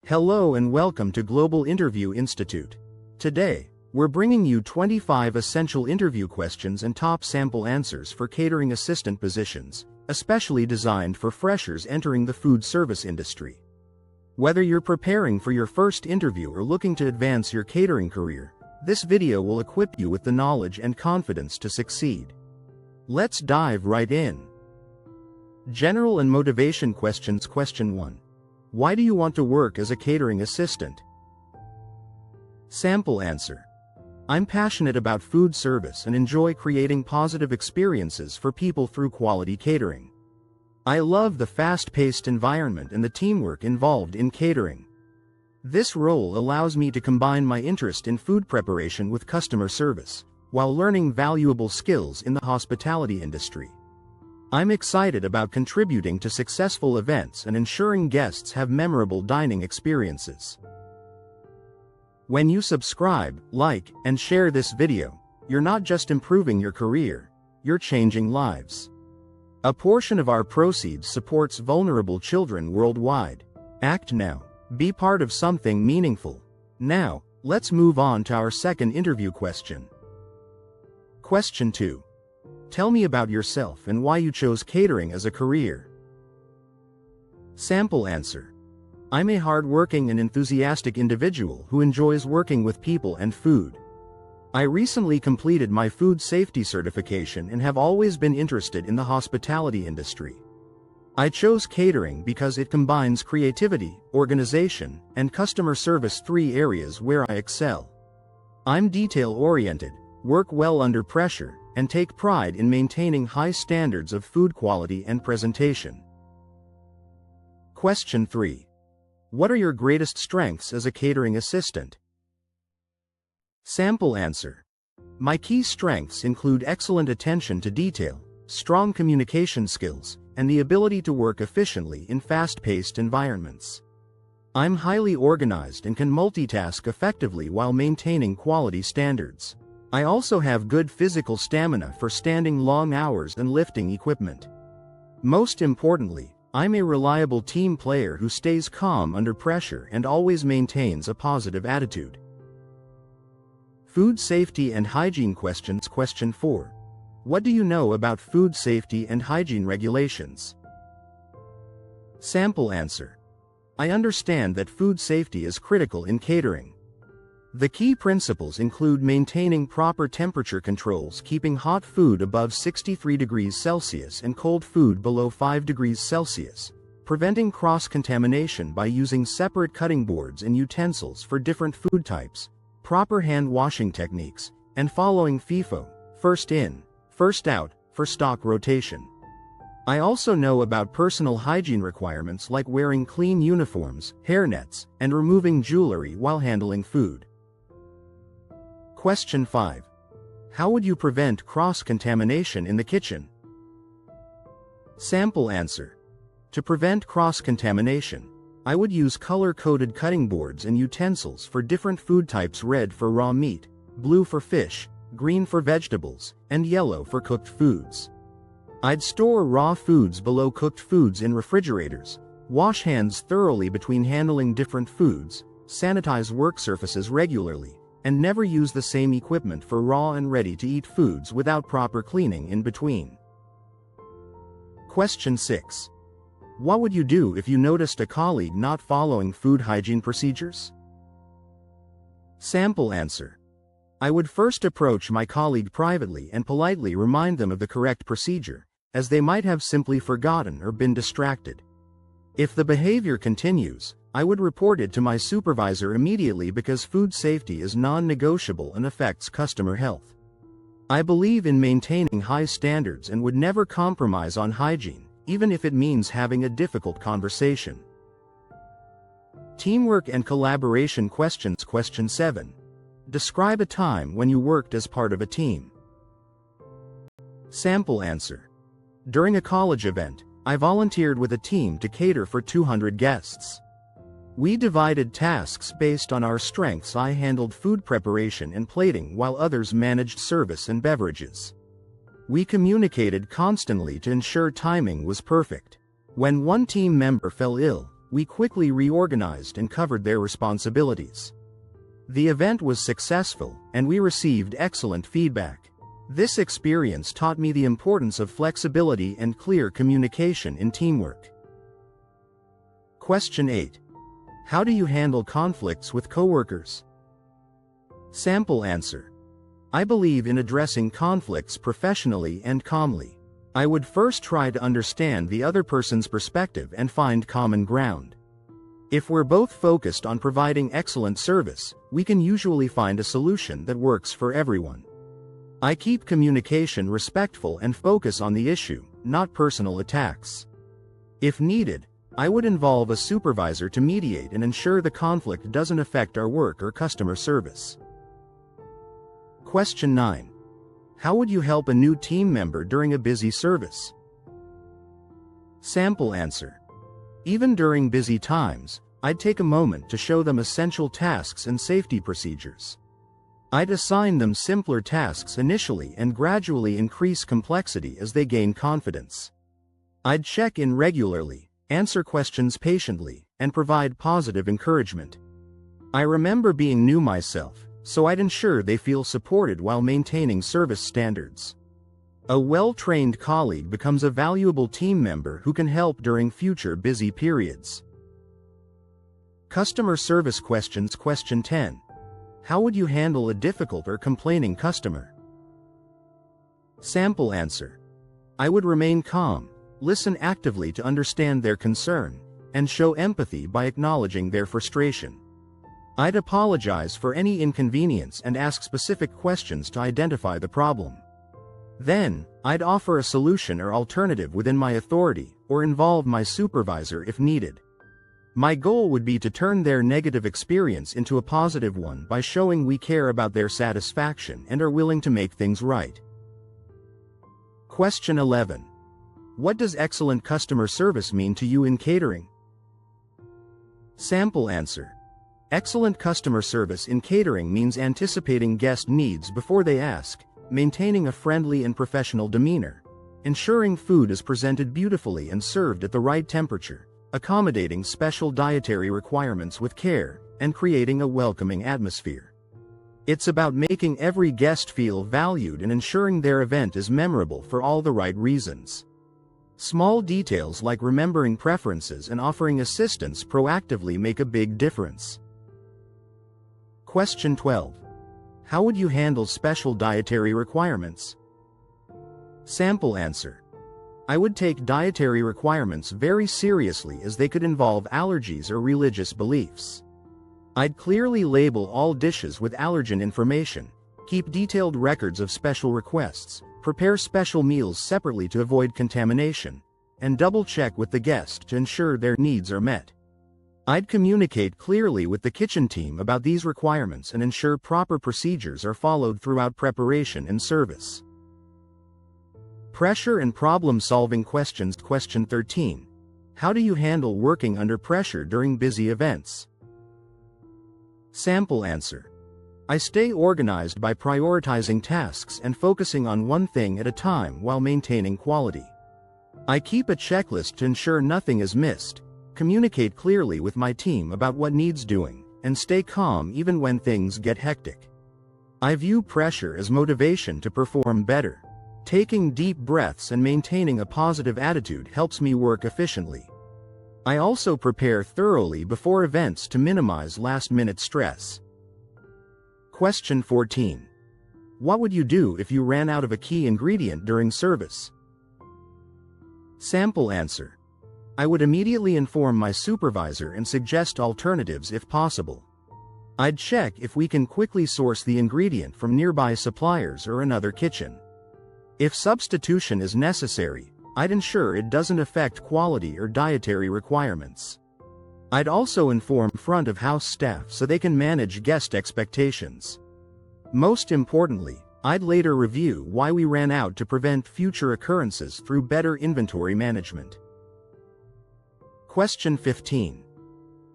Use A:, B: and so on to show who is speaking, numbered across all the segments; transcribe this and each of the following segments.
A: Hello and welcome to Global Interview Institute. Today, we're bringing you 25 essential interview questions and top sample answers for catering assistant positions, especially designed for freshers entering the food service industry. Whether you're preparing for your first interview or looking to advance your catering career, this video will equip you with the knowledge and confidence to succeed. Let's dive right in. General and motivation questions. Question 1. Why do you want to work as a catering assistant? Sample answer. I'm passionate about food service and enjoy creating positive experiences for people through quality catering. I love the fast-paced environment and the teamwork involved in catering. This role allows me to combine my interest in food preparation with customer service, while learning valuable skills in the hospitality industry. I'm excited about contributing to successful events and ensuring guests have memorable dining experiences. When you subscribe, like, and share this video, you're not just improving your career, you're changing lives. A portion of our proceeds supports vulnerable children worldwide. Act now. Be part of something meaningful. Now, let's move on to our second interview question. Question 2. Tell me about yourself and why you chose catering as a career. Sample answer. I'm a hard-working and enthusiastic individual who enjoys working with people and food. I recently completed my food safety certification and have always been interested in the hospitality industry. I chose catering because it combines creativity, organization, and customer service, three areas where I excel. I'm detail-oriented, work well under pressure, and take pride in maintaining high standards of food quality and presentation. Question 3. What are your greatest strengths as a catering assistant? Sample answer. My key strengths include excellent attention to detail, strong communication skills, and the ability to work efficiently in fast-paced environments. I'm highly organized and can multitask effectively while maintaining quality standards. I also have good physical stamina for standing long hours and lifting equipment. Most importantly, I'm a reliable team player who stays calm under pressure and always maintains a positive attitude. Food safety and hygiene questions. Question 4. What do you know about food safety and hygiene regulations? Sample answer. I understand that food safety is critical in catering. The key principles include maintaining proper temperature controls, keeping hot food above 63 degrees Celsius and cold food below 5 degrees Celsius, preventing cross-contamination by using separate cutting boards and utensils for different food types, proper hand washing techniques, and following FIFO, first in, first out, for stock rotation. I also know about personal hygiene requirements like wearing clean uniforms, hairnets, and removing jewelry while handling food. Question 5. How would you prevent cross-contamination in the kitchen? Sample answer. To prevent cross-contamination, I would use color-coded cutting boards and utensils for different food types: red for raw meat, blue for fish, green for vegetables, and yellow for cooked foods. I'd store raw foods below cooked foods in refrigerators, wash hands thoroughly between handling different foods, sanitize work surfaces regularly, and never use the same equipment for raw and ready-to-eat foods without proper cleaning in between. Question 6. What would you do if you noticed a colleague not following food hygiene procedures? Sample answer. I would first approach my colleague privately and politely remind them of the correct procedure, as they might have simply forgotten or been distracted. If the behavior continues, I would report it to my supervisor immediately because food safety is non-negotiable and affects customer health. I believe in maintaining high standards and would never compromise on hygiene, even if it means having a difficult conversation. Teamwork and collaboration questions. Question 7. Describe a time when you worked as part of a team. Sample answer. During a college event, I volunteered with a team to cater for 200 guests. We divided tasks based on our strengths. I handled food preparation and plating while others managed service and beverages. We communicated constantly to ensure timing was perfect. When one team member fell ill, we quickly reorganized and covered their responsibilities. The event was successful, and we received excellent feedback. This experience taught me the importance of flexibility and clear communication in teamwork. Question 8. How do you handle conflicts with coworkers? Sample answer. I believe in addressing conflicts professionally and calmly. I would first try to understand the other person's perspective and find common ground. If we're both focused on providing excellent service, we can usually find a solution that works for everyone. I keep communication respectful and focus on the issue, not personal attacks. If needed, I would involve a supervisor to mediate and ensure the conflict doesn't affect our work or customer service. Question 9. How would you help a new team member during a busy service? Sample answer. Even during busy times, I'd take a moment to show them essential tasks and safety procedures. I'd assign them simpler tasks initially and gradually increase complexity as they gain confidence. I'd check in regularly, answer questions patiently, and provide positive encouragement. I remember being new myself, so I'd ensure they feel supported while maintaining service standards. A well-trained colleague becomes a valuable team member who can help during future busy periods. Customer service questions. Question 10. How would you handle a difficult or complaining customer? Sample answer. I would remain calm, listen actively to understand their concern, and show empathy by acknowledging their frustration. I'd apologize for any inconvenience and ask specific questions to identify the problem. Then, I'd offer a solution or alternative within my authority, or involve my supervisor if needed. My goal would be to turn their negative experience into a positive one by showing we care about their satisfaction and are willing to make things right. Question 11. What does excellent customer service mean to you in catering? Sample answer. Excellent customer service in catering means anticipating guest needs before they ask, maintaining a friendly and professional demeanor, ensuring food is presented beautifully and served at the right temperature, accommodating special dietary requirements with care, and creating a welcoming atmosphere. It's about making every guest feel valued and ensuring their event is memorable for all the right reasons. Small details like remembering preferences and offering assistance proactively make a big difference. Question 12. How would you handle special dietary requirements? Sample answer. I would take dietary requirements very seriously as they could involve allergies or religious beliefs. I'd clearly label all dishes with allergen information, keep detailed records of special requests, prepare special meals separately to avoid contamination, and double-check with the guest to ensure their needs are met. I'd communicate clearly with the kitchen team about these requirements and ensure proper procedures are followed throughout preparation and service. Pressure and problem-solving questions. Question 13. How do you handle working under pressure during busy events? Sample answer. I stay organized by prioritizing tasks and focusing on one thing at a time while maintaining quality. I keep a checklist to ensure nothing is missed, communicate clearly with my team about what needs doing, and stay calm even when things get hectic. I view pressure as motivation to perform better. Taking deep breaths and maintaining a positive attitude helps me work efficiently. I also prepare thoroughly before events to minimize last-minute stress. Question 14. What would you do if you ran out of a key ingredient during service? Sample answer. I would immediately inform my supervisor and suggest alternatives if possible. I'd check if we can quickly source the ingredient from nearby suppliers or another kitchen. If substitution is necessary, I'd ensure it doesn't affect quality or dietary requirements. I'd also inform front-of-house staff so they can manage guest expectations. Most importantly, I'd later review why we ran out to prevent future occurrences through better inventory management. Question 15.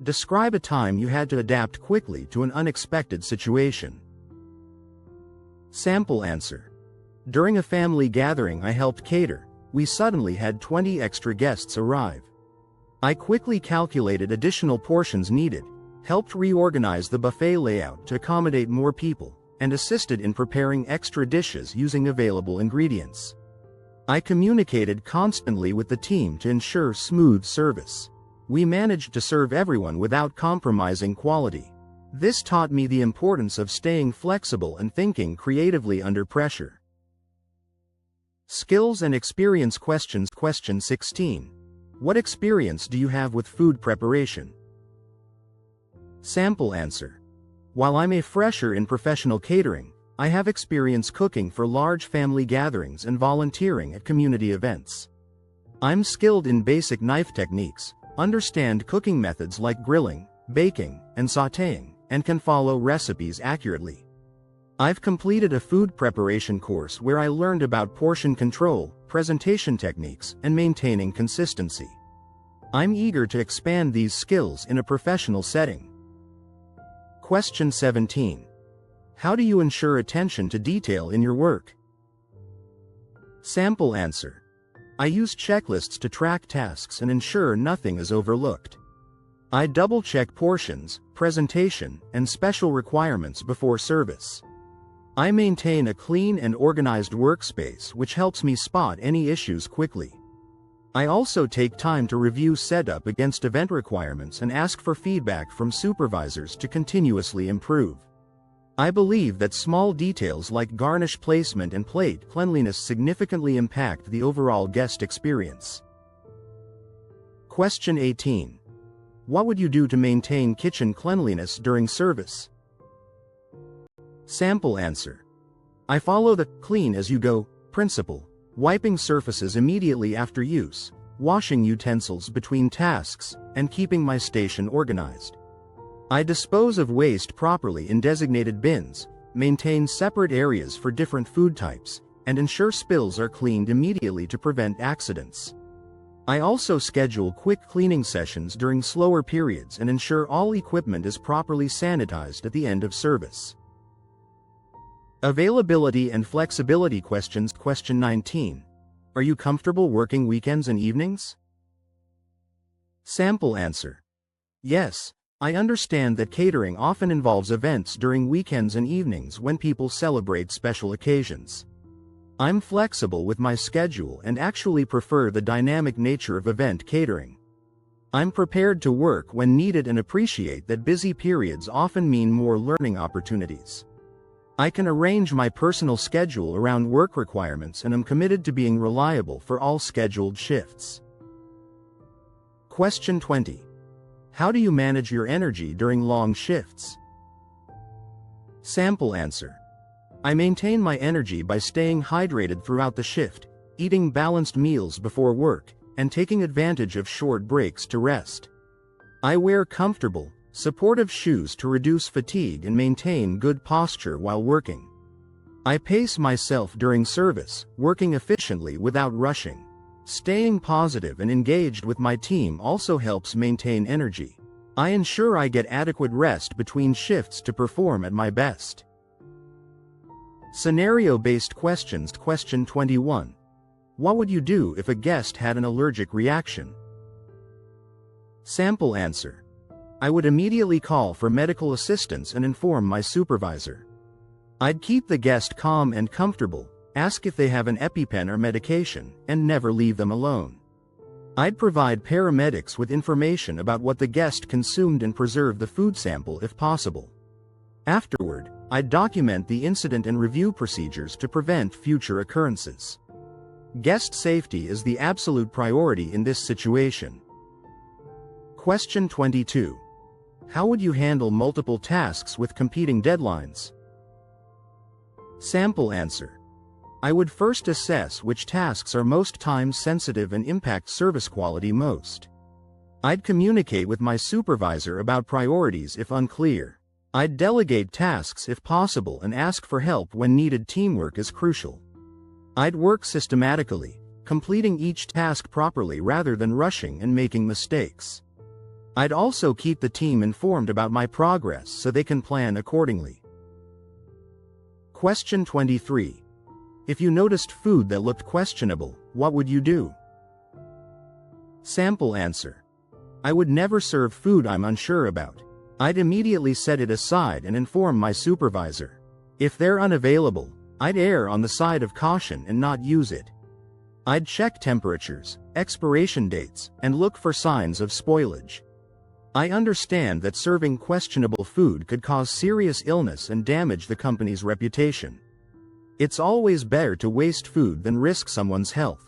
A: Describe a time you had to adapt quickly to an unexpected situation. Sample answer. During a family gathering I helped cater, we suddenly had 20 extra guests arrive. I quickly calculated additional portions needed, helped reorganize the buffet layout to accommodate more people, and assisted in preparing extra dishes using available ingredients. I communicated constantly with the team to ensure smooth service. We managed to serve everyone without compromising quality. This taught me the importance of staying flexible and thinking creatively under pressure. Skills and experience questions. Question 16. What experience do you have with food preparation? Sample answer. While I'm a fresher in professional catering, I have experience cooking for large family gatherings and volunteering at community events. I'm skilled in basic knife techniques, understand cooking methods like grilling, baking, and sautéing, and can follow recipes accurately. I've completed a food preparation course where I learned about portion control, presentation techniques, and maintaining consistency. I'm eager to expand these skills in a professional setting. Question 17. How do you ensure attention to detail in your work? Sample answer. I use checklists to track tasks and ensure nothing is overlooked. I double-check portions, presentation, and special requirements before service. I maintain a clean and organized workspace which helps me spot any issues quickly. I also take time to review setup against event requirements and ask for feedback from supervisors to continuously improve. I believe that small details like garnish placement and plate cleanliness significantly impact the overall guest experience. Question 18. What would you do to maintain kitchen cleanliness during service? Sample answer. I follow the clean as you go principle, wiping surfaces immediately after use, washing utensils between tasks, and keeping my station organized. I dispose of waste properly in designated bins, maintain separate areas for different food types, and ensure spills are cleaned immediately to prevent accidents. I also schedule quick cleaning sessions during slower periods and ensure all equipment is properly sanitized at the end of service. Availability and flexibility questions. Question 19. Are you comfortable working weekends and evenings? Sample answer. Yes. I understand that catering often involves events during weekends and evenings when people celebrate special occasions. I'm flexible with my schedule and actually prefer the dynamic nature of event catering. I'm prepared to work when needed and appreciate that busy periods often mean more learning opportunities. I can arrange my personal schedule around work requirements and am committed to being reliable for all scheduled shifts. Question 20. How do you manage your energy during long shifts? Sample answer. I maintain my energy by staying hydrated throughout the shift, eating balanced meals before work, and taking advantage of short breaks to rest. I wear comfortable, supportive shoes to reduce fatigue and maintain good posture while working. I pace myself during service, working efficiently without rushing. Staying positive and engaged with my team also helps maintain energy. I ensure I get adequate rest between shifts to perform at my best. Scenario-based questions. Question 21. What would you do if a guest had an allergic reaction? Sample answer. I would immediately call for medical assistance and inform my supervisor. I'd keep the guest calm and comfortable, ask if they have an EpiPen or medication, and never leave them alone. I'd provide paramedics with information about what the guest consumed and preserve the food sample if possible. Afterward, I'd document the incident and review procedures to prevent future occurrences. Guest safety is the absolute priority in this situation. Question 22. How would you handle multiple tasks with competing deadlines? Sample answer. I would first assess which tasks are most time-sensitive and impact service quality most. I'd communicate with my supervisor about priorities if unclear. I'd delegate tasks if possible and ask for help when needed. Teamwork is crucial. I'd work systematically, completing each task properly rather than rushing and making mistakes. I'd also keep the team informed about my progress so they can plan accordingly. Question 23. If you noticed food that looked questionable, what would you do? Sample answer. I would never serve food I'm unsure about. I'd immediately set it aside and inform my supervisor. If they're unavailable, I'd err on the side of caution and not use it. I'd check temperatures, expiration dates, and look for signs of spoilage. I understand that serving questionable food could cause serious illness and damage the company's reputation. It's always better to waste food than risk someone's health.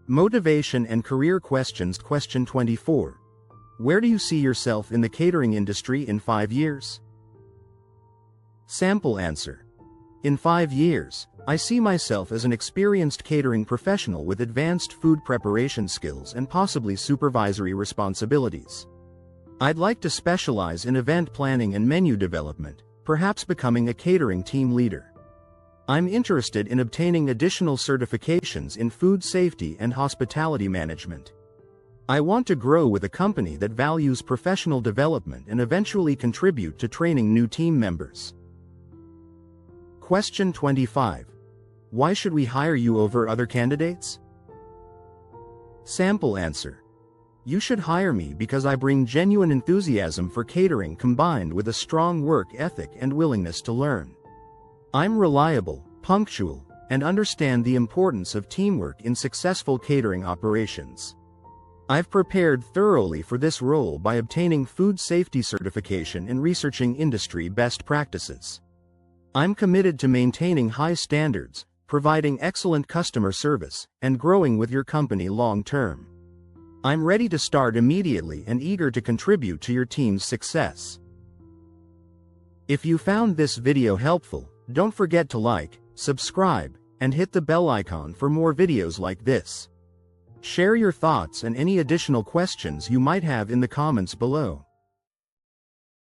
A: Motivation and career questions. Question 24. Where do you see yourself in the catering industry in 5 years? Sample answer. In 5 years, I see myself as an experienced catering professional with advanced food preparation skills and possibly supervisory responsibilities. I'd like to specialize in event planning and menu development, perhaps becoming a catering team leader. I'm interested in obtaining additional certifications in food safety and hospitality management. I want to grow with a company that values professional development and eventually contribute to training new team members. Question 25. Why should we hire you over other candidates? Sample answer. You should hire me because I bring genuine enthusiasm for catering combined with a strong work ethic and willingness to learn. I'm reliable, punctual, and understand the importance of teamwork in successful catering operations. I've prepared thoroughly for this role by obtaining food safety certification and researching industry best practices. I'm committed to maintaining high standards, providing excellent customer service, and growing with your company long-term. I'm ready to start immediately and eager to contribute to your team's success. If you found this video helpful, don't forget to like, subscribe, and hit the bell icon for more videos like this. Share your thoughts and any additional questions you might have in the comments below.